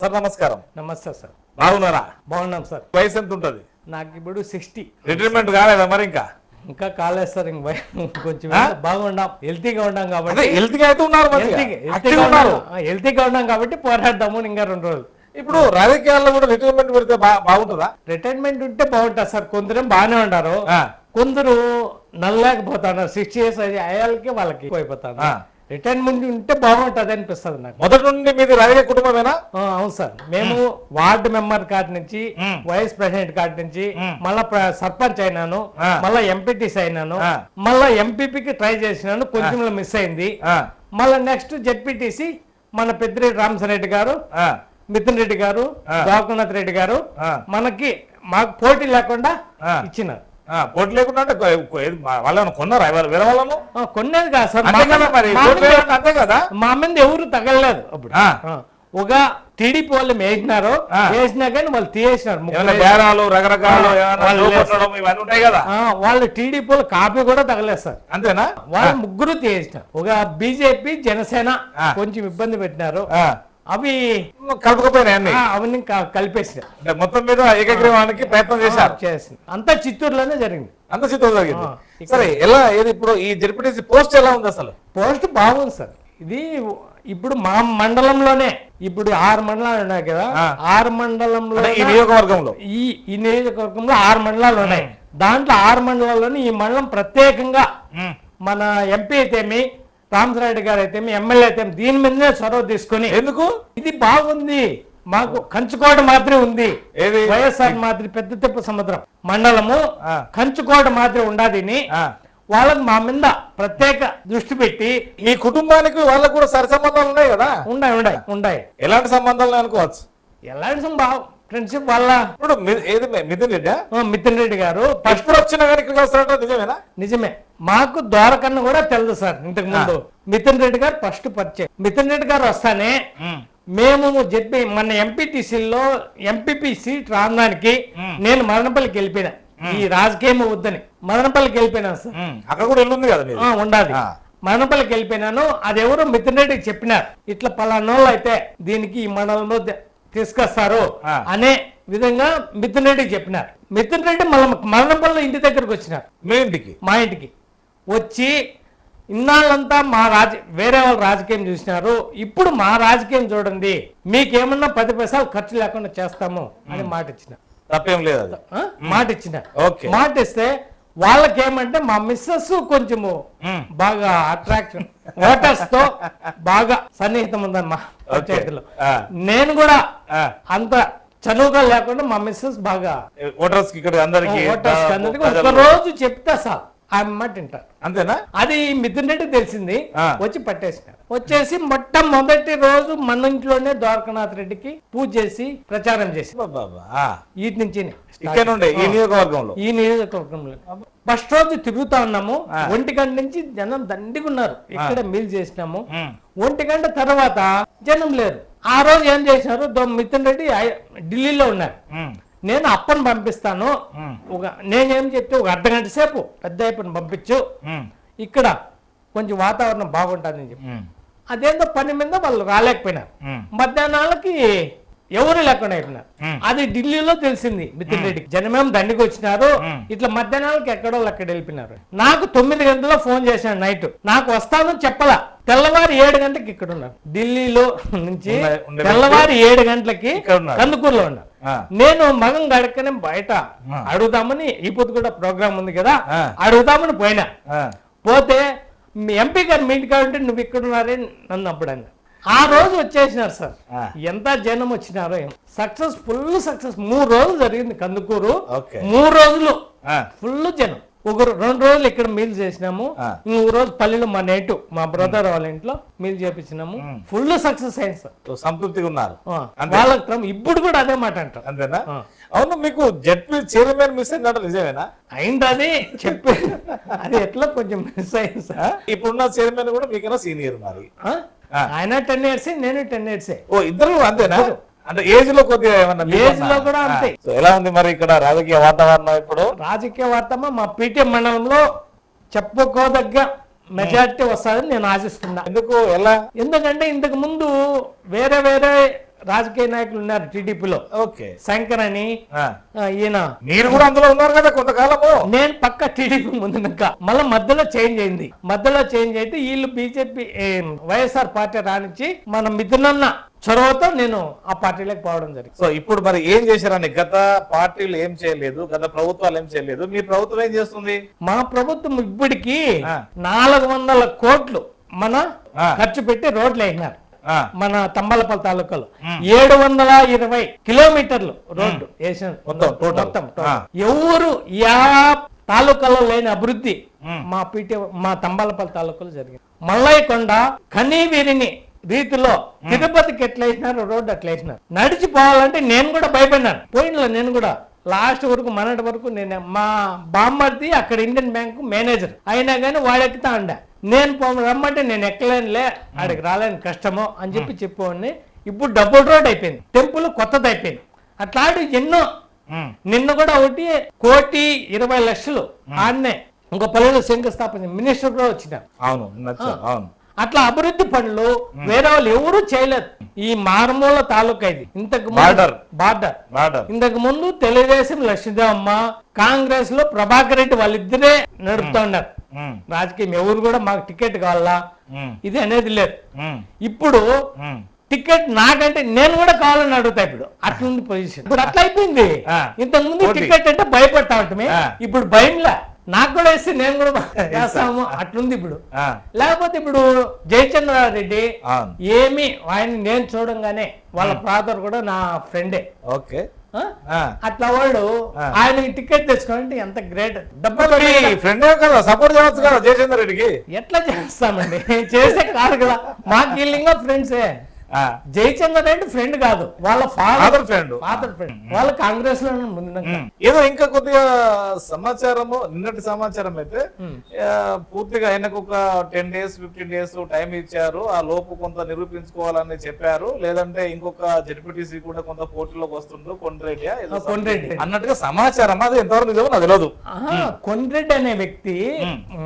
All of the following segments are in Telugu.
సార్ నమస్కారం. నమస్తే సార్. బాగున్నారా? బాగున్నాం సార్. వయసు ఎంత ఉంటుంది? నాకు ఇప్పుడు 60. రిటైర్మెంట్ కాలేదా మరి? ఇంకా కాలేదు సార్. కొంచెం బాగుండాం, హెల్తీగా ఉన్నాం కాబట్టి. హెల్తీగా అయితే ఉన్నారు, హెల్తీగా ఉన్నాం కాబట్టి పోరాడదాము ఇంకా 2 రోజులు. ఇప్పుడు రాజకీయాల్లో కూడా రిటైర్మెంట్ పెడితే బాగుంటుందా? రిటైర్మెంట్ ఉంటే బాగుంటుంది సార్. కొందరు బాగానే ఉంటారు, కొందరు నల్లలేకపోతున్నారు. 60 years అయ్యాలకి వాళ్ళకి ఎక్కువైపోతారు. రిటైర్మెంట్ ఉంటే బాగుంటుంది అనిపిస్తుంది నాకు. మొదటి నుండి మీది రాజకీయ కుటుంబమేనా? అవును సార్. మేము వార్డు మెంబర్ కార్డు నుంచి, వైస్ ప్రెసిడెంట్ కార్డు నుంచి, మళ్ళా సర్పంచ్ అయినాను, మళ్ళా ఎంపీటీసీ అయినాను, మళ్ళా ఎంపీపీకి ట్రై చేసినాను, కొంచెం మిస్ అయింది. మళ్ళా నెక్స్ట్ జెడ్పీటీసీ మన పెద్దిరెడ్డి రామచంద్రెడ్డి గారు, మిథున్ రెడ్డి గారు, గోకునాథ్ రెడ్డి గారు మాకు పోటీ లేకుండా ఇచ్చినారు. పోటీ లేకుండా అంటే వాళ్ళని కొన్నారా? వేరే వాళ్ళను కొనేది కాదు సార్. అంతే కదా, మా మీద ఎవరు తగలలేదు. అప్పుడు ఒక టీడీపీ వాళ్ళు వేసినా కానీ వాళ్ళు తీసేసినారు. వాళ్ళు టీడీపీ వాళ్ళు కాపీ కూడా తగలేదు సార్. అంతేనా? వాళ్ళు ముగ్గురు తీసేసినారు. ఒక బీజేపీ, జనసేన కొంచెం ఇబ్బంది పెట్టినారు. అవి కలుపుకపోయినాయి, అవన్నీ కలిపేసిన. మొత్తం మీద ఏకగ్రీవానికి ప్రయత్నం చేశారు. అంతా చిత్తూరులోనే జరిగింది. అంత చిత్తూరు జరిగింది. సరే, ఎలా ఏది ఇప్పుడు ఈ జెడ్పీటీసీ పోస్ట్ ఎలా ఉంది? అసలు పోస్ట్ బాగుంది సార్. ఇది ఇప్పుడు మా మండలంలోనే ఇప్పుడు 6 మండలాలు ఉన్నాయి కదా. 6 మండలంలో ఈ నియోజకవర్గంలో ఈ నియోజకవర్గంలో 6 మండలాలు ఉన్నాయి. దాంట్లో 6 మండలాల్లోని ఈ మండలం ప్రత్యేకంగా మన ఎంపీ అయితేమి, రామచంద్రెడ్డి గారు అయితే, ఎమ్మెల్యే అయితే దీని మీదనే చొరవ తీసుకుని, ఎందుకు ఇది బాగుంది, మాకు కంచుకోట మాత్రమే ఉంది, వైఎస్ఆర్ మాదిరి పెద్ద తిప్ప సముద్రం మండలము కంచుకోట మాత్రమే ఉండాదని వాళ్ళకి మా మీద ప్రత్యేక దృష్టి పెట్టి, మీ కుటుంబానికి వాళ్ళకు కూడా సరి సంబంధాలు ఉన్నాయి కదా? ఉన్నాయి. ఎలాంటి సంబంధాలు అనుకోవచ్చు? ఎలాంటి ఫ్రెండ్షిప్ వాళ్ళ. ఇప్పుడు మిథున్ రెడ్డి గారు ఫస్ట్ వచ్చినా కానీ ఇక్కడికి వస్తారంట, నిజమేనా? నిజమే. మాకు ద్వారకన్నా కూడా తెలుసు సార్. ఇంతకు ముందు మిథున్ రెడ్డి గారు ఫస్ట్ పరిచయం. మిథున్ రెడ్డి గారు వస్తానే మేము చెప్పి మన ఎంపీటీసీలో ఎంపీపీ సీట్ రావడానికి నేను మదనపల్లికి వెళ్ళిపోయినా. ఈ రాజకీయం వద్దని మదనపల్లికి వెళ్ళిపోయినాను సార్. అక్కడ కూడా ఇల్లు ఉంది కదా? ఉండాలి. మదనపల్లికి వెళ్ళిపోయినాను. అది ఎవరు మిథున్ రెడ్డికి చెప్పినారు, ఇట్లా పలానోళ్ళు అయితే దీనికి ఈ మండలంలో తీసుకొస్తారు అనే విధంగా మిథున్ రెడ్డికి చెప్పినారు. మిథున్ రెడ్డి మళ్ళీ మదనపల్లి ఇంటి దగ్గరకు వచ్చినారు. మా ఇంటికి వచ్చి ఇన్నాళ్ళంతా వేరే వాళ్ళు రాజకీయం చూసినారు, ఇప్పుడు మా రాజకీయం చూడండి, మీకేమన్నా 10 పైసలు ఖర్చు లేకుండా చేస్తాము అని మాట ఇచ్చిన. తప్పేం లేదు, మాట ఇచ్చిన. మాట ఇస్తే వాళ్ళకేమంటే మా మిస్సెస్ కొంచెము బాగా అట్రాక్షన్, ఓటర్స్ తో బాగా సన్నిహితం ఉందన్న మా పంచాయతీలో. నేను కూడా అంత చనువుగా లేకుండా మా మిస్సెస్ బాగా ఓటర్స్ అందరికి ఒక రోజు చెప్తా సార్ ఆమె మాట వింటారు. అంతేనా? అది మిథున్ రెడ్డి తెలిసింది, వచ్చి పట్టేసినారు. వచ్చేసి మొట్టమొదటి రోజు మన ఇంట్లోనే ద్వారకనాథ్ రెడ్డికి పూజ చేసి ప్రచారం చేసి వీటి నుంచి ఈ నియోజకవర్గంలో ఫస్ట్ రోజు తిరుగుతా ఉన్నాము. 1 గంట నుంచి జనం దండిగా ఉన్నారు. ఇక్కడ మీల్ చేసినాము. 1 గంట తర్వాత జనం లేరు. ఆ రోజు ఏం చేసినారు, మిథున్ రెడ్డి ఢిల్లీలో ఉన్నారు. నేను అప్పని పంపిస్తాను, నేనేం చెప్తే ఒక అర్ధగంట సేపు పెద్ద అప్పని పంపించు, ఇక్కడ కొంచెం వాతావరణం బాగుంటుందని చెప్పి. అదేందో పని మీద వాళ్ళు రాలేకపోయినారు. మధ్యాహ్నాలకి ఎవరు లేకుండా అయిపోయినారు. అది ఢిల్లీలో తెలిసింది మిథున్ రెడ్డికి. జనమేం దండికి వచ్చినారు. ఇట్లా మధ్యాహ్నాలకి ఎక్కడో అక్కడ వెళ్ళిపోయినారు. నాకు 9 గంటల్లో ఫోన్ చేశాను నైట్. నాకు వస్తాను చెప్పలా. తెల్లవారి 7 గంటలకి ఇక్కడ ఉన్నారు. ఢిల్లీలో నుంచి తెల్లవారి 7 గంటలకి కందుకూరులో ఉన్నారు. నేను మగం గడకనే బయట అడుగుదామని, ఈ పొద్దు కూడా ప్రోగ్రామ్ ఉంది కదా, అడుగుదామని పోయినా. పోతే మీ ఎంపీ గారు మీ ఇంటికి ఉంటే నువ్వు ఇక్కడ ఉన్నారే నన్ను అప్పుడు అన్న. ఆ రోజు వచ్చేసినారు సార్. ఎంత జనం వచ్చినారో. Full success. 3 రోజులు జరిగింది కందుకూరు. 3 రోజులు ఫుల్ జనం. 2 రోజులు ఇక్కడ మీల్ చేసినాము. ఇంకొక రోజు పల్లెలు మా నేటు మా బ్రదర్ వాళ్ళ ఇంట్లో మీల్ చేపించినాము. ఫుల్ సక్సెస్ అయింది సార్. సంతృప్తిగా ఉన్నారు వాళ్ళకి. ఇప్పుడు కూడా అదే మాట అంటారు. అంతేనా? అవును, మీకు జెడ్పీ చైర్మన్ మిస్ అయిందంటే నిజమేనా? అయింది, అది చెప్పి అది ఎట్లా కొంచెం మిస్ అయింది సార్. ఇప్పుడున్న చైర్మన్ కూడా మీకైనా సీనియర్ మరి. ఆయన 10 years, నేను 10 years. ఇద్దరు అంతేనా? అంటే ఏజ్ లో కొద్దిగా ఏజ్ లో కూడా అంతే. ఎలా ఉంది మరి ఇక్కడ రాజకీయ వాతావరణం? ఇప్పుడు రాజకీయ వాతావరణం మా పీటీఎం మండలంలో చెప్పుకోదగ్గ మెజారిటీ వస్తుందని నేను ఆశిస్తున్నా. ఎందుకు? ఎలా? ఎందుకంటే ఇంతకు ముందు వేరే వేరే రాజకీయ నాయకులు ఉన్నారు టీడీపీలో, ఓకే. శంకర్ అని ఈయన. మీరు కూడా అందులో ఉన్నారు కదా కొంతకాలము. నేను పక్క టీడీపీ ముందునక మళ్ళీ మధ్యలో చేంజ్ అయింది. మధ్యలో చేంజ్ అయితే వీళ్ళు బీజేపీ వైఎస్ఆర్ పార్టీ రానిచ్చి మన మిథునన్న చొరవతో నేను ఆ పార్టీలోకి పోవడం జరిగింది. సో ఇప్పుడు మరి ఏం చేశారని? గత పార్టీలు ఏం చేయలేదు, గత ప్రభుత్వాలు ఏం చేయలేదు, మీ ప్రభుత్వం ఏం చేస్తుంది? మా ప్రభుత్వం ఇప్పటికి 400 కోట్లు మన ఖర్చు పెట్టి రోడ్లు వేసినారు. మన తంబాలపల్లి తాలూకాలో 720 కిలోమీటర్లు రోడ్డు వేసారు మొత్తం. ఎవరు తాలూకాలో లేని అభివృద్ధి మా తంబాలపల్లి తాలూకాలో జరిగింది. మల్లయ్యకొండ కనీవిరిని రీతిలో తిరుపతికి ఎట్లా వేసినారు రోడ్డు అట్లా వేసినారు. నడిచిపోవాలంటే నేను కూడా భయపడినాను. పోయినలో నేను కూడా లాస్ట్ వరకు మొన్నటి వరకు నేను మా బామ్మర్ది అక్కడ ఇండియన్ బ్యాంక్ మేనేజర్ అయినా కానీ వాడెక్కుతా అండా. నేను రమ్మంటే నేను ఎక్కలేనులే, ఆడికి రాలేని కష్టమో అని చెప్పేవాడిని. ఇప్పుడు డబుల్ రోడ్ అయిపోయింది, టెంపుల్ కొత్తది అయిపోయింది. అట్లాంటి ఎన్నో. నిన్న కూడా 1,20,00,000 ఆడనే ఇంకో పల్లెలో శంకుస్థాపన మినిస్టర్ కూడా వచ్చినారు. అవును. అట్లా అభివృద్ధి పనులు వేరే వాళ్ళు ఎవరు చేయలేదు. ఈ మారుమూల తాలూకా ఇది. ఇంతకు బార్డర్ ఇంతకు ముందు తెలుగుదేశం లక్ష్మీదేవమ్మ, కాంగ్రెస్ లో ప్రభాకర్ రెడ్డి వాళ్ళిద్దరే నడుపుతా ఉన్నారు రాజకీయం. ఎవరు కూడా మాకు టికెట్ కావాలా ఇది అనేది లేదు. ఇప్పుడు టికెట్ నాకంటే నేను కూడా కావాలని అడుగుతా. ఇప్పుడు అట్లుంది పొజిషన్. ఇప్పుడు అట్లా అయిపోయింది. ఇంతకు ముందు టికెట్ అంటే భయపడతా ఉంటమే, ఇప్పుడు భయంలా నాకు కూడా వేస్తే నేను కూడా చేస్తాము అట్లుంది ఇప్పుడు. లేకపోతే ఇప్పుడు జయచంద్రారెడ్డి ఏమి ఆయన నేను చూడంగానే వాళ్ళ ఫాదర్ కూడా నా ఫ్రెండే. ఓకే. అట్లా వాళ్ళు ఆయనకి టికెట్ తెచ్చుకోవాలంటే ఎంత గ్రేట్. ఫ్రెండ్ కదా, సపోర్ట్ చేయవచ్చు కదా జయచంద్ర రెడ్డికి. ఎట్లా చేస్తామండి, చేసే కాదు కదా. మాకు వీళ్ళంగా ఫ్రెండ్సే. జయచంద్ర రెడ్డి ఫ్రెండ్ కాదు, వాళ్ళ ఫాదర్ ఫ్రెండ్. వాళ్ళ కాంగ్రెస్ లో ఏదో ఇంకా కొద్దిగా సమాచారము, నిన్నటి సమాచారం అయితే పూర్తిగా ఆయనకు ఒక 10 days 15 days టైం ఇచ్చారు. ఆ లోపు కొంత నిరూపించుకోవాలని చెప్పారు. లేదంటే ఇంకొక జెడ్పీటీసీ కూడా కొంత పోటీలోకి వస్తుండ్రు, కొండ్రెడ్డి అన్నట్టుగా సమాచారం. అది ఎంతవరకు నిజమో నాకు తెలియదు. కొండ్రెడ్డి అనే వ్యక్తి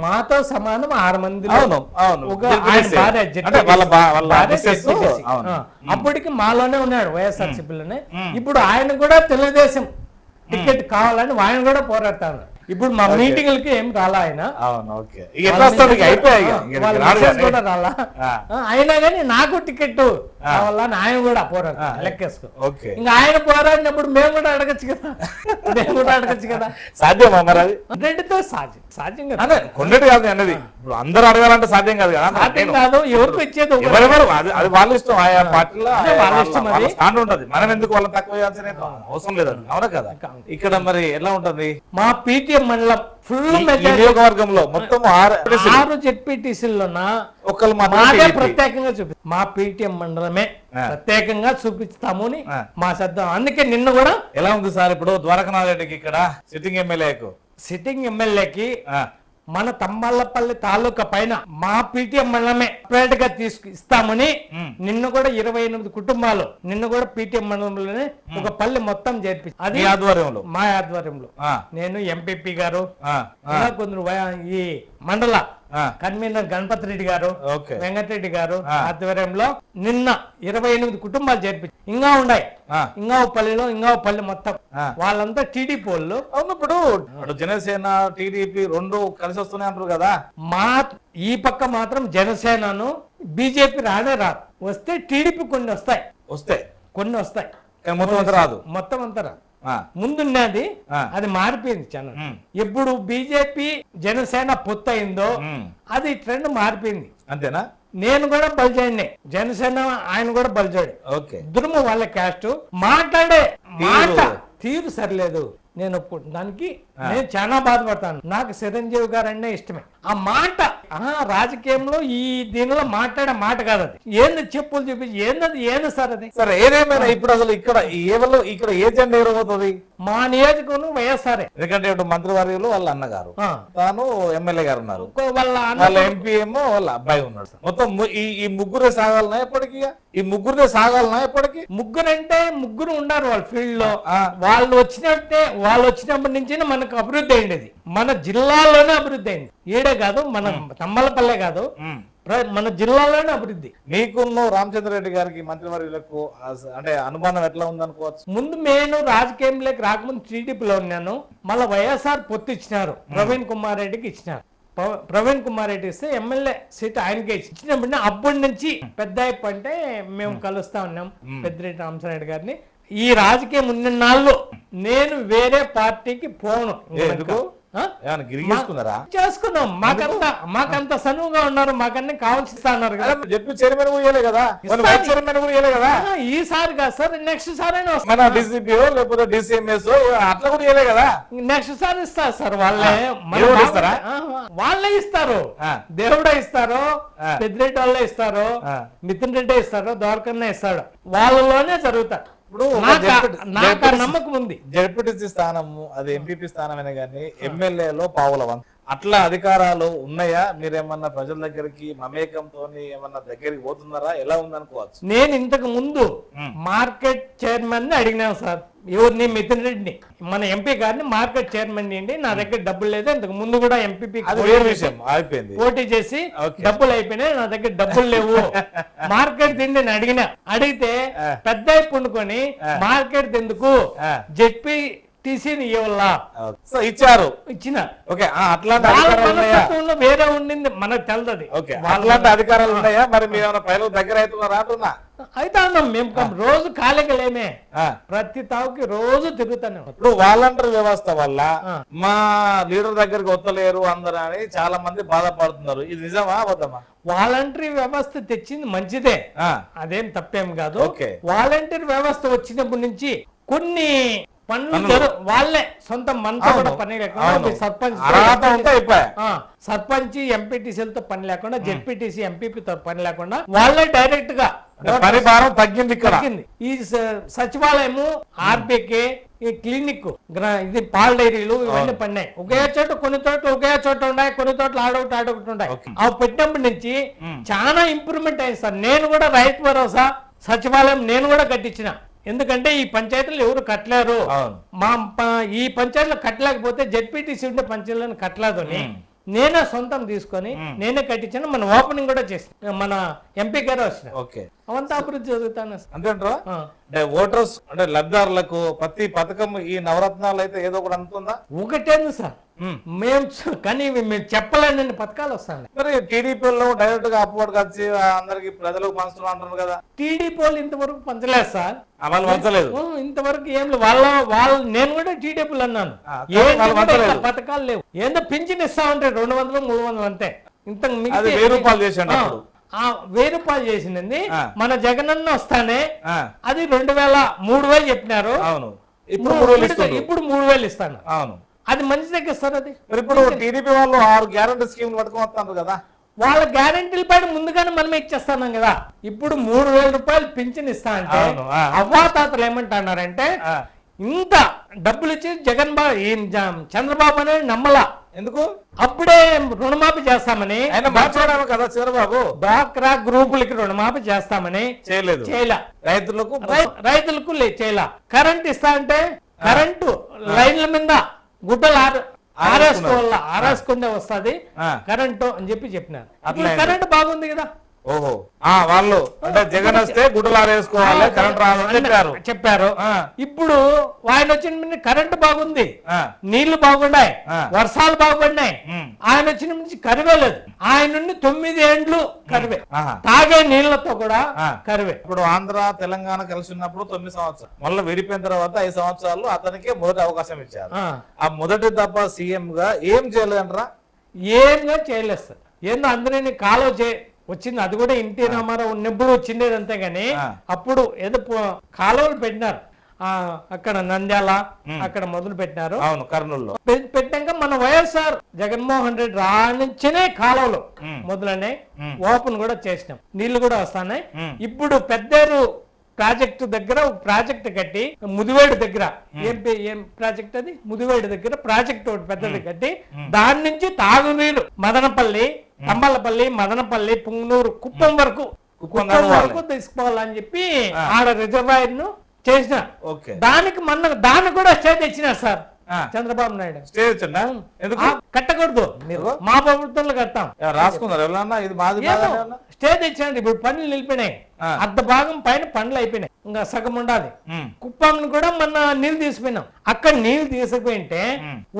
మాతో సమానం 6 మంది. అప్పటికి మాలోనే ఉన్నాడు వైఎస్ఆర్సీపీలోనే. ఇప్పుడు ఆయన కూడా తెలుగుదేశం టికెట్ కావాలని ఆయన కూడా పోరాడతారు. ఇప్పుడు మా మీటింగ్లకి ఏం రాలా ఆయన, కూడా రాలా. అయినా కానీ నాకు టికెట్ కావాలని ఆయన కూడా పోరాడతారు లెక్కేసుకో. ఇంకా ఆయన పోరాడినప్పుడు మేము కూడా అడగచ్చు కదా. సాధ్యమా మరి? అది కొండ్రెడ్డితో సాధ్యం కదా. కొండ్రెడ్డి కాదు అన్నది, ఇప్పుడు అందరూ అడగాలంటే సాధ్యం కాదు కదా. సాధ్యం కాదు, ఎవరికి వచ్చేది అది వాళ్ళ ఇష్టం. ఆయా పార్టీలో వాళ్ళ ఇష్టం, అది స్టాండ్ ఉంటది. మనం ఎందుకు వాళ్ళని తక్కువ చేయాల్సిన అవసరం లేదు. అవునా కదా? ఇక్కడ మరి ఎలా ఉంటది? మా పీటీఎం మండలం ఫుల్ నియోజకవర్గంలో మొత్తం 6 జెడ్పీటీసీల్లోన ఒకళ్ళు మాదే ప్రత్యేకంగా చూపి మా పీటీఎం మండలమే ప్రత్యేకంగా చూపిస్తాము అని మా శబ్దం. అందుకే నిన్న కూడా ఎలా ఉంది సార్ ఇప్పుడు ద్వారకానాథ్ రెడ్డికి ఇక్కడ సిట్టింగ్ ఎమ్మెల్యేకి మన తంబాలపల్లి తాలూకా పైన మా పీటీఎం మండలమే సపరేట్ గా ఇస్తామని నిన్న కూడా 28 కుటుంబాలు నిన్న కూడా పీటీఎం మండలంలోనే ఒక పల్లె మొత్తం చేర్పించి, అది మా ఆధ్వర్యంలో నేను ఎంపీపీ గారు కొందరు ఈ మండల కన్వీనర్ గణపతి రెడ్డి గారు, వెంకటరెడ్డి గారు ఆధ్వర్యంలో నిన్న 28 కుటుంబాలు చేర్పించి ఇంకా ఉన్నాయి. ఇంకా పల్లెలో ఇంకా పల్లె మొత్తం వాళ్ళంతా టీడీపీ వాళ్ళు. అవునప్పుడు జనసేన టీడీపీ రెండు కలిసి వస్తున్నాయి అంటారు కదా. మా ఈ పక్క మాత్రం జనసేనను బీజేపీ రానే రాదు. వస్తే టీడీపీ కొన్ని వస్తాయి మొత్తం అంతా రాదు. ముందున్నది అది మారిపోయింది ఛానల్. ఎప్పుడు బీజేపీ జనసేన పొత్తు అయిందో అది ట్రెండ్ మారిపోయింది. అంతేనా? నేను కూడా బలిజాడినే, జనసేన ఆయన కూడా బలిజాడు. దుర్ము వాళ్ళ క్యాస్ట్ మాట్లాడే మాట తీరు సరిలేదు. నేను దానికి నేను చాలా బాధపడతాను. నాకు చిరంజీవి గారు అంటే ఇష్టమే. ఆ మాట రాజకీయంలో ఈ దీనిలో మాట్లాడే మాట కాదు. అది ఏంది చెప్పులు చూపించి ఏంది సార్ అది. సరే ఏదేమైనా ఇప్పుడు అసలు ఇక్కడ ఏ జెండా ఎగరబోతుంది? మా నియోజకవర్గం వైఎస్ఆర్. ఎందుకంటే ఇప్పుడు మంత్రివర్యులు వాళ్ళ అన్నగారు, తాను ఎమ్మెల్యే గారు ఉన్నారు, వాళ్ళ ఎంపీ ఏమో వాళ్ళ అబ్బాయి ఉన్నాడు. మొత్తం ఈ ముగ్గురే సాగాలనా ఎప్పటికీ? ముగ్గురంటే ముగ్గురు ఉన్నారు వాళ్ళ ఫీల్డ్ లో. వాళ్ళు వచ్చినప్పటి నుంచి మనకు అభివృద్ధి అయింది. మన జిల్లాలోనే అభివృద్ధి అయింది. ఈడే కాదు, మన తమ్మలపల్లె కాదు, మన జిల్లాలోనే అభివృద్ధి. మీకున్న రామచంద్రరెడ్డి గారికి మంత్రివర్యులకు అంటే అనుమానం ఎట్లా ఉందనుకోవచ్చు? ముందు నేను రాజకీయంలోకి రాకముందు టీడీపీలో ఉన్నాను, మళ్ళీ వైఎస్ఆర్ పొత్తు ఇచ్చినారు, ప్రవీణ్ కుమార్ రెడ్డికి ఇచ్చినారు. ప్రవీణ్ కుమార్ రెడ్డి ఇస్తే ఎమ్మెల్యే సీట్ ఆయనకే ఇచ్చినప్పుడు అప్పటి నుంచి పెద్ద అంటే మేము కలుస్తా ఉన్నాం పెద్దిరెడ్డి రామచంద్రరెడ్డి గారిని. ఈ రాజకీయం ఉన్న నాళ్ళు నేను వేరే పార్టీకి పోను. చేసుకున్నాం, మాకంత సనువుగా ఉన్నారు, మాకన్నీ కావాల్సిస్తా అన్నారు కదా. చెప్పి చైర్మన్ కూడా కదా, ఈసారి కాదు సార్, నెక్స్ట్ సార్ అయినా లేకపోతే డిసిఎంఎస్ అట్లా కూడా ఇవ్వలే కదా. నెక్స్ట్ సార్ ఇస్తారు సార్, వాళ్ళే ఇస్తారు, దేవుడే ఇస్తారు, పెద్దిరెడ్డి వాళ్ళే ఇస్తారు, మిథున్ రెడ్డి ఇస్తారు, ద్వారకన్నే ఇస్తాడు, వాళ్ళలోనే జరుగుతారు. ఇప్పుడు నాకు నమ్మకం ఉంది. జడ్పీటీసీ స్థానము అది ఎంపీపీ స్థానమైనా కానీ ఎమ్మెల్యేలో పావుల వంతు అట్లా అధికారాలు ఉన్నాయా? మీరేమన్నా ప్రజల దగ్గరికి మమేకంతో ఏమన్నా దగ్గరికి పోతున్నారా? ఎలా ఉందనుకోవచ్చు? నేను ఇంతకు ముందు మార్కెట్ చైర్మన్ ని అడిగినాను సార్, ఎవరిని? మిథున్ రెడ్డిని, మన ఎంపీ గారిని మార్కెట్ చైర్మన్ అండి, నా దగ్గర డబ్బులు లేదు, ఇంతకు ముందు కూడా ఎంపీ పోటీ చేసి డబ్బులు అయిపోయినాయి, నా దగ్గర డబ్బులు లేవు, మార్కెట్ తిండి అడిగితే పెద్ద పండుకొని మార్కెట్ ఎందుకు జెడ్పీ టీసీని ఇచ్చారు, ఇచ్చిన అట్లాంటి వేరే ఉండింది మనకు తెలదు. అట్లాంటి అధికారాలు ఉన్నాయా? మరి మీరు ప్రజల దగ్గర అవుతున్నారా? అయితే అన్నాం మేము రోజు ఖాళీగా లేమే, ప్రతి తావుకి రోజు తిరుగుతాను. ఇప్పుడు వాలంటీర్ వ్యవస్థ వల్ల మా లీడర్ దగ్గరికి వస్తలేరు అందరూ అని చాలా మంది బాధపడుతున్నారు. ఇది నిజమా అబద్ధమా? వాలంటరీ వ్యవస్థ తెచ్చింది మంచిదే, అదేం తప్పేం కాదు. వాలంటీర్ వ్యవస్థ వచ్చినప్పటి నుంచి కొన్ని పనులు వాళ్ళే సొంత మనతో కూడా పని లేకుండా, సర్పంచ్ ఎంపీటీసీలతో పని లేకుండా, జెడ్పీటీసీ ఎంపీపీతో పని లేకుండా వాళ్ళే డైరెక్ట్ గా పరిభారం తగ్గింది. ఈ సచివాలయము, ఆర్బీకే, ఈ క్లినిక్, ఇది పాల డైరీలు ఇవన్నీ పడినాయి. ఒకే చోట కొన్ని చోట్ల ఒకే చోట ఉన్నాయి, కొన్ని చోట్ల ఆడొకటి ఉన్నాయి. అవి పెట్టినప్పటి నుంచి చాలా ఇంప్రూవ్మెంట్ అయింది సార్. నేను కూడా రైతు భరోసా సచివాలయం నేను కూడా కట్టించిన, ఎందుకంటే ఈ పంచాయతీలు ఎవరు కట్టలేరు, ఈ పంచాయతీలు కట్టలేకపోతే జెడ్పీటీసీ ఉండే పంచాయతీలను కట్టలేదు అని నేనే సొంతం తీసుకొని నేనే కట్టించాను. మన ఓపెనింగ్ కూడా చేసిన మన ఎంపీ గారు వచ్చిన అవంతా అభివృద్ధి జరుగుతాను. అంతేంటారా? అంటే ఓటర్స్ అంటే లబ్ధిదారులకు ప్రతి పథకం ఈ నవరత్నాలు అయితే ఏదో ఒకటి అందుతుందా? ఒకటేంది సార్, మేము కానీ మేము చెప్పలేని పథకాలు వస్తాయి. మరి టీడీపీలో డైరెక్ట్ గా అప్వర్డ్ వచ్చి అందరికి ప్రజలకు పంచుతున్నా అంటారు కదా. టీడీపీ వాళ్ళు ఇంతవరకు పంచలేదు సార్, వాళ్ళు పంచలేదు ఇంతవరకు. ఏం లేదు, వాళ్ళు నేను కూడా టీడీపీలు అన్నాను, పథకాలు లేవు. ఏందో పింఛన్ ఇస్తా ఉంటే 200, 300 అంతే. ఇంత 1000 రూపాయలు చేసాడు, 1000 రూపాయలు చేసింది మన జగనన్న వస్తానే అది 2000, 3000 చెప్పినారు. ఇప్పుడు 3000 ఇస్తాను. అవును, అది మంచి దగ్గర సార్. అది ఇప్పుడు టీడీపీ వాళ్ళు 6 గ్యారంటీ స్కీమ్లు పట్టుకొని వస్తారు కదా, వాళ్ళ గ్యారంటీల పైన ముందుగానే మనం ఇచ్చేస్తాం కదా. ఇప్పుడు 3000 రూపాయలు పింఛన్ ఇస్తా అంటే అవ్వాతాతలు ఏమంటున్నారంటే ఇంత డబ్బులు ఇచ్చి చంద్రబాబు అనేది నమ్మలా. ఎందుకు? అప్పుడే రుణమాఫీ చేస్తామని కదా చంద్రబాబు, డ్వాక్రా గ్రూపులకి రుణమాఫీ చేస్తామని చేయలే, రైతులకు చేయలే. కరెంట్ ఇస్తా అంటే కరెంటు లైన్ల మీద గుడ్డలు ఆరేసుకుంటే వస్తుంది కరెంటు అని చెప్పినారు. కరెంటు బాగుంది కదా. ఓహో, వాళ్ళు అంటే జగన్ వస్తే గుడ్డలు ఆరేసుకోవాలి, కరెంట్ రాదని చెప్పారు. ఇప్పుడు ఆయన వచ్చిన కరెంటు బాగుంది, నీళ్లు బాగున్నాయి, వర్షాలు బాగున్నాయి. ఆయన వచ్చిన నుంచి కరివేలేదు. ఆయన నుండి 9 ఏండ్లు కరివే, తాగే నీళ్లతో కూడా కరివే. ఇప్పుడు ఆంధ్ర తెలంగాణ కలిసి ఉన్నప్పుడు 9 సంవత్సరాలు, మళ్ళీ విడిపోయిన తర్వాత 5 సంవత్సరాలు అతనికి మొదటి అవకాశం ఇచ్చారు. ఆ మొదటి తప్ప సీఎం గా ఏం చేయలేదంటారా? ఏంగా చేయలేదు సార్. ఏందో అందరినీ కాలువ వచ్చింది, అది కూడా ఎన్టీ రామారావు ఉన్నప్పుడు వచ్చిండేది అంతే గాని అప్పుడు ఏదో కాలువలు పెట్టినారు. అక్కడ నంద్యాల అక్కడ మొదలు పెట్టినారు, అవును కర్నూలులో పెట్టాక మన వైఎస్ఆర్ జగన్మోహన్ రెడ్డి రానించనే కాలువలు మొదలనే ఓపెన్ కూడా చేసినాం, నీళ్లు కూడా వస్తున్నాయి. ఇప్పుడు పెద్దేరు ప్రాజెక్టు దగ్గర ఒక ప్రాజెక్ట్ కట్టి ముదివేడు దగ్గర ఏం ప్రాజెక్ట్ అది, ముదివేడు దగ్గర ప్రాజెక్ట్ ఒకటి పెద్దది కట్టి దాని నుంచి తాగునీరు మదనపల్లి, తంబలపల్లి, మదనపల్లి, పుంగనూరు, కుప్పం వరకు తీసుకోవాలని చెప్పి ఆడ రిజర్వాయర్ ను చేసిన. దానికి దాన్ని కూడా స్టే తెచ్చినారు సార్. చంద్రబాబు నాయుడు. స్టే ఇచ్చిండా? ఎందుకు కట్టకూడదు, మీరు మా ప్రభుత్వంలో కడతాం రాసుకున్నారు ఎవరన్నా? ఇది మాది స్టే తెచ్చాడు. ఇప్పుడు పనులు నిలిపినాయి, అర్ధ భాగం పైన పనులు అయిపోయినాయి, ఇంకా సగం ఉండాలి. కుప్పంని కూడా మొన్న నీళ్లు తీసిపోయినాం. అక్కడ నీళ్లు తీసుకుపోయింటే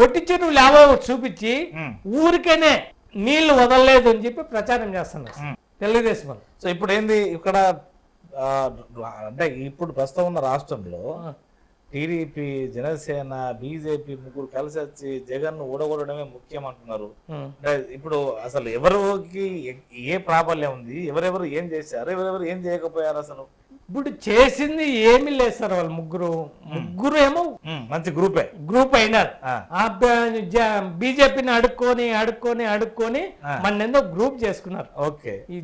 ఒట్టి చెరువులు ఏవో చూపించి ఊరికేనే నీళ్లు వదలలేదు అని చెప్పి ప్రచారం చేస్తున్నారు తెలుగుదేశం వాళ్ళు. సో ఇప్పుడు ఏంది ఇక్కడ అంటే ఇప్పుడు ప్రస్తుతం ఉన్న రాష్ట్రంలో టీడీపీ, జనసేన, బీజేపీ ముగ్గురు కలిసి వచ్చి జగన్ ఊడగొడమే ముఖ్యం అంటున్నారు. అంటే ఇప్పుడు అసలు ఎవరికి ఏ ప్రాబల్యం ఉంది, ఎవరెవరు ఏం చేశారు, ఎవరెవరు ఏం చేయకపోయారు? అసలు ఇప్పుడు చేసింది ఏమీ లేదు సార్. వాళ్ళు ముగ్గురు ఏమో మంచి గ్రూప్ అయినారు. బీజేపీని అడుక్కొని మన ఎంతో గ్రూప్ చేసుకున్నారు. ఓకే, ఈ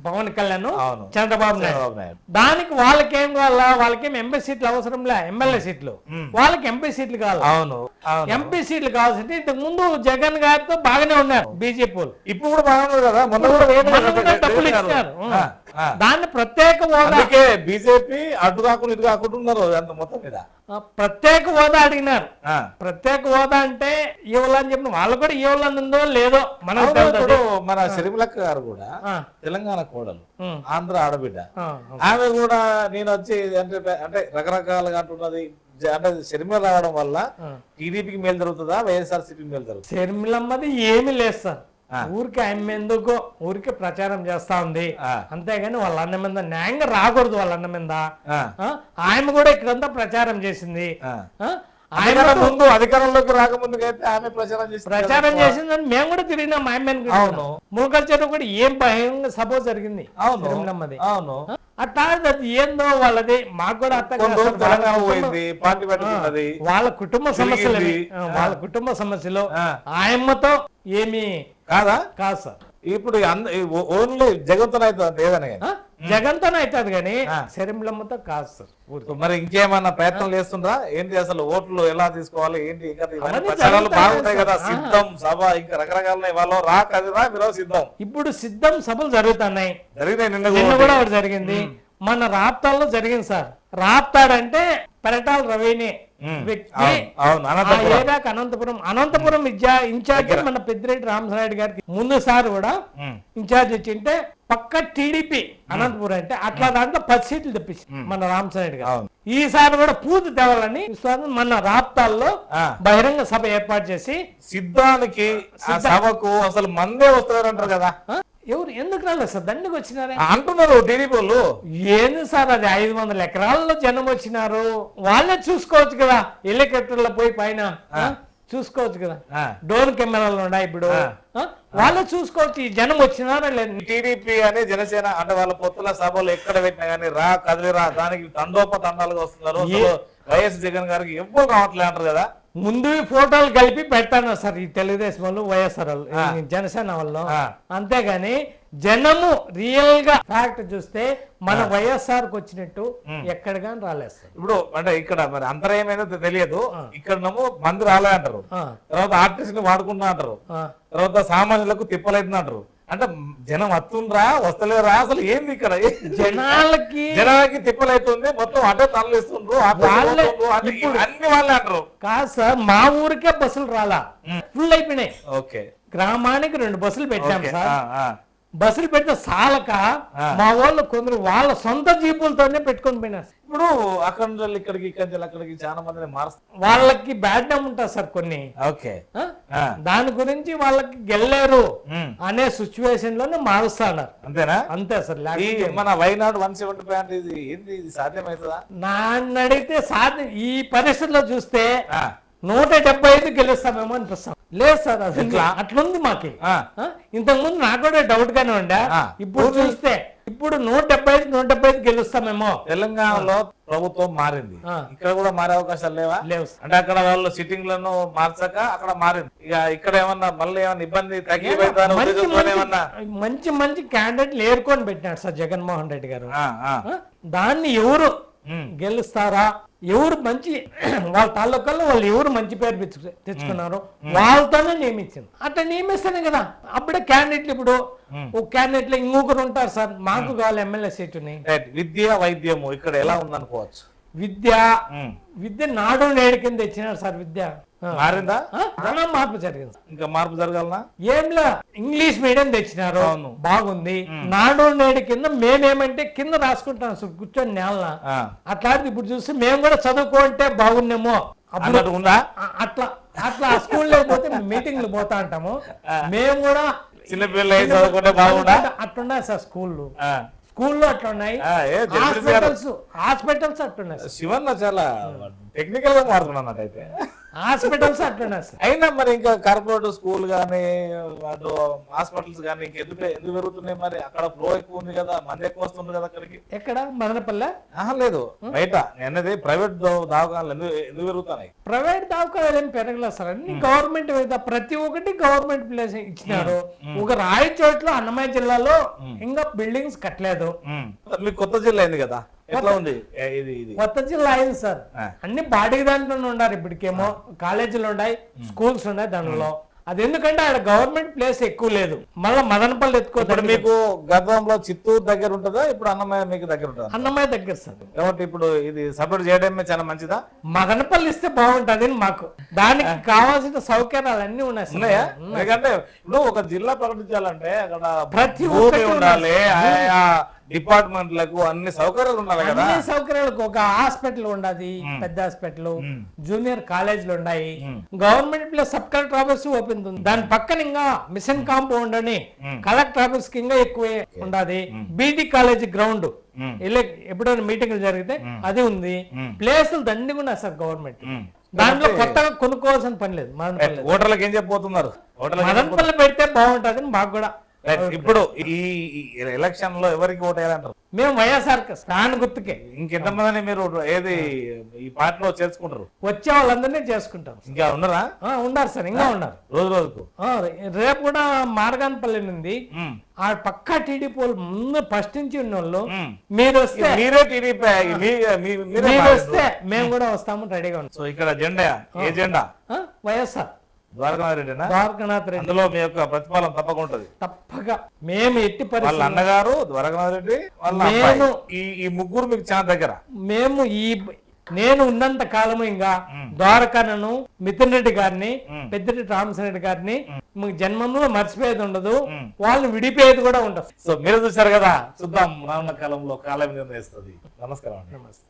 పవన్ కళ్యాణ్, చంద్రబాబు నాయుడు. దానికి వాళ్ళకేం కావాలా? వాళ్ళకేం ఎంపీ సీట్లు అవసరం లే, ఎమ్మెల్యే సీట్లు. వాళ్ళకి ఎంపీ సీట్లు కావాలి. ఎంపీ సీట్లు కావాల్సింటే ఇంతకు ముందు జగన్ గారితో బాగానే ఉన్నారు బీజేపీ వాళ్ళు. ఇప్పుడు కూడా బాగున్నారు కదా, డబ్బులు ఇచ్చినారు. దాన్ని ప్రత్యేక హోదా, బీజేపీ అటు కాకుండా ఇటు కాకుండా ఉన్నారు అంత మొత్తం మీద. ప్రత్యేక హోదా అడిగినారు. ప్రత్యేక హోదా అంటే ఇవ్వాలని చెప్పిన వాళ్ళు కూడా ఇవ్వాలని ఉందో లేదో మనకు. మన షర్మిలక్క గారు కూడా తెలంగాణ కోడలు, ఆంధ్ర ఆడబిడ్డ. ఆమె కూడా నేను వచ్చి అంటే రకరకాలుగా అంటున్నది. అంటే షర్మిల రావడం వల్ల టీడీపీకి మేలు జరుగుతుందా, వైఎస్ఆర్సీపీకి మేలు జరుగుతుంది? షర్మిలమ్మది ఏమీ లేదు సార్. ఊరికి ఆమె ఎందుకో ఊరికి ప్రచారం చేస్తా ఉంది అంతేగాని వాళ్ళ అన్న మీద న్యాయంగా రాకూడదు. వాళ్ళ అన్న మీద ఆమె కూడా ఇక్కడంతా ప్రచారం చేసింది. ఆయన ముందు అధికారంలోకి రాకముందుకు అయితే ఆమె ప్రచారం చేసిందని మేము కూడా తిరిగినాం. ఆమె ములకల్ చెరువు కూడా ఏం భయంగా సభ జరిగింది. అట్లా అది ఏందో వాళ్ళది మాకు కూడా వాళ్ళ కుటుంబ సమస్యలు, వాళ్ళ కుటుంబ సమస్యలు ఆయమ్మతో ఏమి కాదు సార్. ఇప్పుడు ఓన్లీ జగన్తో అవుతుంది, జగన్తోనే అవుతుంది కానీ శరీరంతో కాదు సార్. మరి ఇంకేమన్నా ప్రయత్నం చేస్తుందా ఏంటి? అసలు ఓట్లు ఎలా తీసుకోవాలి ఏంటి? ప్రచారాలు బాగుంటాయి కదా, సిద్ధం సభ ఇంకా రకరకాల వాళ్ళు రా కదిరా మీరు సిద్ధం. ఇప్పుడు సిద్ధం సభలు జరుగుతున్నాయి. నిన్న కూడా ఒకటి జరిగింది, మన రాప్తాల్లో జరిగింది సార్. రాప్తాడంటే పెరటాల రవిని వ్యక్తి, అనంతపురం ఇన్ఛార్జ్ మన పెద్దిరెడ్డి రామసారెడ్డి గారికి ముందు సార్ కూడా ఇన్ఛార్జ్ వచ్చింటే పక్క టీడీపీ అనంతపురం అంటే అట్లా దాంట్లో 10 సీట్లు తెప్పించి మన రామసారెడ్డి గారు. ఈసారి కూడా పూర్తి తేవాలని మన రాప్తాల్లో బహిరంగ సభ ఏర్పాటు చేసి సిద్ధానికి సభకు అసలు మందే వస్తారంటారు కదా. ఎవరు ఎందుకు రాలేదు సార్? దండికి వచ్చినారే అంటున్నారు టీడీపీ వాళ్ళు. ఏంది సార్ అది 500 ఎకరాల్లో జనం వచ్చినారు, వాళ్ళే చూసుకోవచ్చు కదా. హెలికాప్టర్లో పోయి పైన చూసుకోవచ్చు కదా, డ్రోన్ కెమెరాలు ఉన్నాయి ఇప్పుడు, వాళ్ళే చూసుకోవచ్చు ఈ జనం వచ్చినారా లేదు. టీడీపీ అని జనసేన అంటే వాళ్ళ పొత్తుల సభలు ఎక్కడ పెట్టినా కానీ రా కదిలిరా దానికి తండోపతండాలుగా వస్తున్నారు. వైఎస్ జగన్ గారికి ఎప్పుడు రావట్లేదు అంటారు కదా. ముందు ఫోటోలు కలిపి పెడతాను సార్ ఈ తెలుగుదేశం వాళ్ళు, వైఎస్ఆర్ వాళ్ళు, జనసేన వాళ్ళు. అంతేగాని జనము రియల్ గా ఫ్యాక్ట్ చూస్తే మన వైఎస్ఆర్ కు వచ్చినట్టు ఎక్కడ కానీ రాలేదు సార్. ఇప్పుడు అంటే ఇక్కడ మరి అంతరేమైందో తెలియదు. ఇక్కడ మంది రాలే అంటారు, తర్వాత ఆర్టిస్ట్ ని వాడుకుంటా అంటారు, తర్వాత సామాన్యులకు తిప్పలేదు అంటారు. అంటే జనం వస్తుండ్రా వస్తలేరా అసలు ఏంది ఇక్కడ? జనాలకి తిప్పలైతుంది, మొత్తం అటే తరలిస్తుండ్రు అన్ని వాళ్ళే అంటారు. కాదు సార్, మా ఊరికే బస్సులు రాలా, ఫుల్ అయిపోయినాయి. ఓకే, గ్రామానికి 2 బస్సులు పెట్టాం సార్. బస్సులు పెడితే సాలక మా వాళ్ళు కొందరు వాళ్ళ సొంత జీపులతోనే పెట్టుకొని పోయినారు. ఇప్పుడు అక్కడ ఇక్కడికి అక్కడికి చాలా మందిని మారుస్తారు. వాళ్ళకి బ్యాడ్ నేమ్ ఉంటుంది సార్ కొన్ని. ఓకే, దాని గురించి వాళ్ళకి గెల్లేరు అనే సిచ్యువేషన్ లోనే మారుస్తున్నారు. అంతేనా? అంతే సార్. మన వైనాడు 175 ఇది సాధ్యమవుతుందా? నన్ను అడిగితే సాధ్యం. ఈ పరిస్థితిలో చూస్తే 175 గెలుస్తామేమో అనిపిస్తాం. లేదు సార్, అది అట్లుంది మాకి. ఇంతకు ముందు నాకు కూడా డౌట్ గానే ఉండే. ఇప్పుడు చూస్తే ఇప్పుడు 175 గెలుస్తామేమో. తెలంగాణలో ప్రభుత్వం మారింది, ఇక్కడ కూడా మారే అవకాశాలు లేవా? లేవు. అంటే అక్కడ వాళ్ళు సిట్టింగ్ లను మార్చక అక్కడ మారింది. ఇక ఇక్కడ ఏమన్నా మళ్ళీ ఏమన్నా ఇబ్బంది మంచి మంచి క్యాండిడేట్లు ఏరుకొని పెట్టినాడు సార్ జగన్మోహన్ రెడ్డి గారు. దాన్ని ఎవరు గెలుస్తారా, ఎవరు మంచి వాళ్ళ తాలూకాల్లో వాళ్ళు ఎవరు మంచి పేరు తెచ్చుకున్నారు వాళ్ళతోనే నియమించింది. అట్లా నియమిస్తేనే కదా అప్పుడే క్యాండిడేట్లు. ఇప్పుడు ఒక క్యాండిడేట్ లో ఇంకొకరు ఉంటారు సార్, మాకు కావాలి ఎమ్మెల్యే సీటుని. విద్య వైద్యము ఇక్కడ ఎలా ఉందనుకోవచ్చు? విద్య విద్య నాడు నేడు కింద ఇచ్చినారు సార్ విద్య మారిందా చాలా మార్పు జరిగింది. ఇంకా మార్పు జరగాలనా? ఏంలా ఇంగ్లీష్ మీడియం తెచ్చినారు, బాగుంది. నాడు నేడు కింద మేమేమంటే కింద రాసుకుంటాం సార్ కూర్చొని నేల. అట్లాంటిది ఇప్పుడు చూస్తే మేము కూడా చదువుకుంటే బాగున్నామో అన్నట్టు ఉందా? అట్లా అట్లా ఆ స్కూల్లో పోతే మీటింగ్లు పోతా అంటాము. మేము కూడా చిన్నపిల్లలు చదువుకుంటే బాగుండా అట్లున్నాయి సార్ స్కూల్లో అట్లా ఉన్నాయి. హాస్పిటల్స్ అట్లున్నాయి. శివన్న చాలా టెక్నికల్ గా మారుతున్నాను అయితే. హాస్పిటల్స్ అట్లున్నాయి సార్. అయినా మరి ఇంకా కార్పొరేట్ స్కూల్ గానీ అటు హాస్పిటల్స్ గానీ ఇంకా ఎందుకు పెరుగుతున్నాయి మరి? అక్కడ ఫ్లో ఎక్కువ ఉంది కదా, మంది ఎక్కువ వస్తుంది కదా అక్కడికి. ఎక్కడ మదనపల్లె? లేదు బయట అనేది ప్రైవేట్ దవాఖానాలు ఎందుకు పెరుగుతున్నాయి? ప్రైవేట్ దవాఖానాలు ఏం పెరగలేదు సార్, అన్ని గవర్నమెంట్ ప్రతి ఒక్కటి గవర్నమెంట్ ప్లేస్ ఇచ్చినారు. ఒక రాయచోట్ల అన్నమయ్య జిల్లాలో ఇంకా బిల్డింగ్స్ కట్టలేదు. మీకు కొత్త జిల్లా అయింది కదా, ఎట్లా ఉంది ఇది? కొత్త జిల్లా అయింది సార్, అన్ని బాడీ దాంట్లోనే ఉన్నారు. ఇప్పటికేమో కాలేజీలు ఉన్నాయి, స్కూల్స్ ఉన్నాయి దానిలో. అది ఎందుకంటే ఆడ గవర్నమెంట్ ప్లేస్ ఎక్కువ లేదు. మళ్ళీ మదనపల్లి ఎత్తుకోవచ్చు. మీకు గతంలో చిత్తూరు దగ్గర ఉంటుందా, ఇప్పుడు అన్నమయ్య మీకు దగ్గర ఉంటుందా? అన్నమయ్య దగ్గర సార్. కాబట్టి ఇప్పుడు ఇది సపోర్ట్ చేయడమే చాలా మంచిదా? మదనపల్లి ఇస్తే బాగుంటది మాకు. దానికి కావాల్సిన సౌకర్యాలు అన్ని ఉన్నాయి. ఎందుకంటే ఇప్పుడు ఒక జిల్లా ప్రకటించాలంటే అక్కడ ప్రతి భూమి ఉండాలి, డిపార్ట్మెంట్లకు అన్ని సౌకర్యాలు ఉండాలి కదా. అన్ని సౌకర్యాలకు ఒక హాస్పిటల్ ఉండాలి, పెద్ద హాస్పిటల్, జూనియర్ కాలేజీలు ఉన్నాయి. Government plus sub collector office open ఉంది. దాని పక్కన ఇంకా మిషన్ కాంపౌండ్ అని కలెక్టర్ ఆఫీస్ కి ఇంకా ఎక్కువ ఉండాలి. బీటీ కాలేజీ గ్రౌండ్ ఎప్పుడైనా మీటింగ్లు జరిగితే అది ఉంది. ప్లేసులు దండిగా ఉన్నాయి సార్ గవర్నమెంట్. దాంట్లో కొత్తగా కొనుక్కోవాల్సిన పని లేదు. ఓటర్లకు ఏం చెప్పబోతున్నారు? మదనపల్లి పెడితే బాగుంటది మాకు కూడా. ఇప్పుడు ఈ ఎలక్షన్ లో ఎవరికి ఓటు వేయాలంటారు? మేము వైఎస్ఆర్ స్థాన గుర్తుకే. ఇంకెంతమంది మీరు ఏది ఈ పార్టీలో చేర్చుకుంటారు? వచ్చే వాళ్ళందరినీ చేసుకుంటాం. ఇంకా ఉన్నారా? ఉన్నారు సార్, ఇంకా ఉన్నారు. రోజు రోజుకు రేపు కూడా మార్గాన్పల్లి నుండి ఆ పక్కా టీడీపీ వాళ్ళు ముందు ఫస్ట్ నుంచి ఉన్న వాళ్ళు మీరు వస్తే మీరే టీడీపీ మీరు వస్తే మేము కూడా వస్తాము, రెడీగా ఉన్నాం. సో ఇక్కడ జెండా ఏ జెండా? వైఎస్ఆర్ ద్వారకానాథ్ రెడ్డినా? ద్వారకానాథ్ రెడ్డి. అందులో మీ యొక్క ప్రతిఫలం తప్పక ఉంటది. తప్పగా మేము ఎట్టి వాళ్ళ అన్నగారు ద్వారకానాథ్ రెడ్డి, వాళ్ళ ఈ ముగ్గురు మీకు చాలా దగ్గర. మేము నేను ఉన్నంత కాలము ఇంకా ద్వారకాను, మిథున్ రెడ్డి గారిని, పెద్దిరెడ్డి రామచంద్ర గారిని జన్మంలో మర్చిపోయేది ఉండదు, వాళ్ళని విడిపోయేది కూడా ఉండదు. సో మీరు చూసారు కదా, చూద్దాం రానున్న కాలంలో కాలం నిర్ణయిస్తుంది. నమస్కారం. నమస్తే.